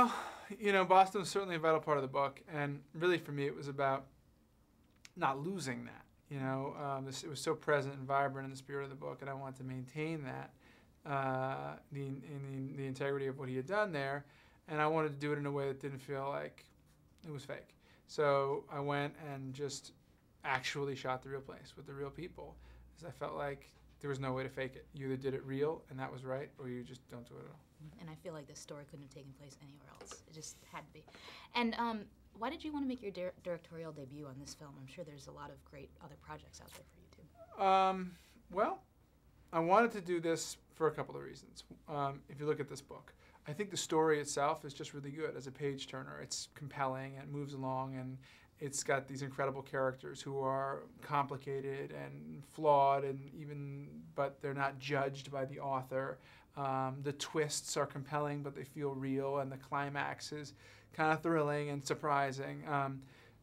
Well, you know, Boston was certainly a vital part of the book, and really for me it was about not losing that. You know, it was so present and vibrant in the spirit of the book, and I wanted to maintain that, the integrity of what he had done there, and I wanted to do it in a way that didn't feel like it was fake. So I went and just actually shot the real place with the real people, because I felt like there was no way to fake it. You either did it real, and that was right, or you just don't do it at all. And I feel like this story couldn't have taken place anywhere else. It just had to be. And why did you want to make your directorial debut on this film? I'm sure there's a lot of great other projects out there for you too. Well, I wanted to do this for a couple of reasons. If you look at this book, I think the story itself is just really good as a page turner. It's compelling and moves along, and it's got these incredible characters who are complicated and flawed, but they're not judged by the author. The twists are compelling, but they feel real, and the climax is kind of thrilling and surprising.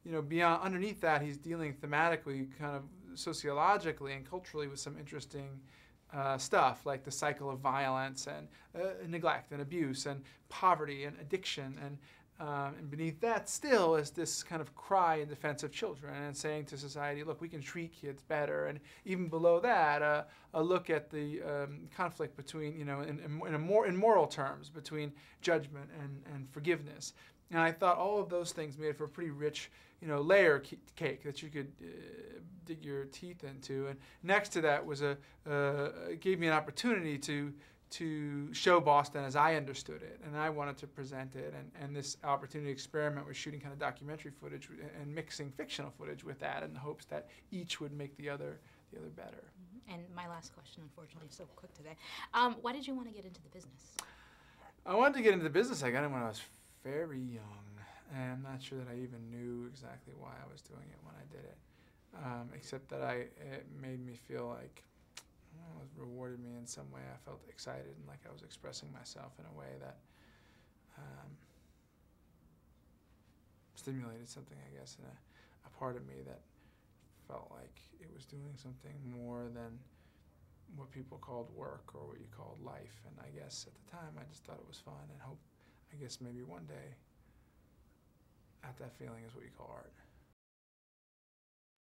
You know, underneath that, he's dealing thematically, kind of sociologically and culturally with some interesting stuff, like the cycle of violence and neglect and abuse and poverty and addiction. And beneath that still is this kind of cry in defense of children and saying to society, look, we can treat kids better. And even below that, a look at the conflict between, you know, in moral terms, between judgment and forgiveness. And I thought all of those things made for a pretty rich, you know, layer cake that you could dig your teeth into. And next to that was gave me an opportunity to show Boston as I understood it, and I wanted to present it. And this opportunity experiment was shooting kind of documentary footage and mixing fictional footage with that, in the hopes that each would make the other better. Mm-hmm. And my last question, unfortunately, is so quick today. Why did you want to get into the business? I wanted to get into the business. I got in when I was very young, and I'm not sure that I even knew exactly why I was doing it when I did it, except that it made me feel like it rewarded me in some way. I felt excited and like I was expressing myself in a way that stimulated something, I guess, in a part of me that felt like it was doing something more than what people called work or what you called life. And I guess at the time I just thought it was fun, and hope, I guess maybe one day, that feeling is what you call art.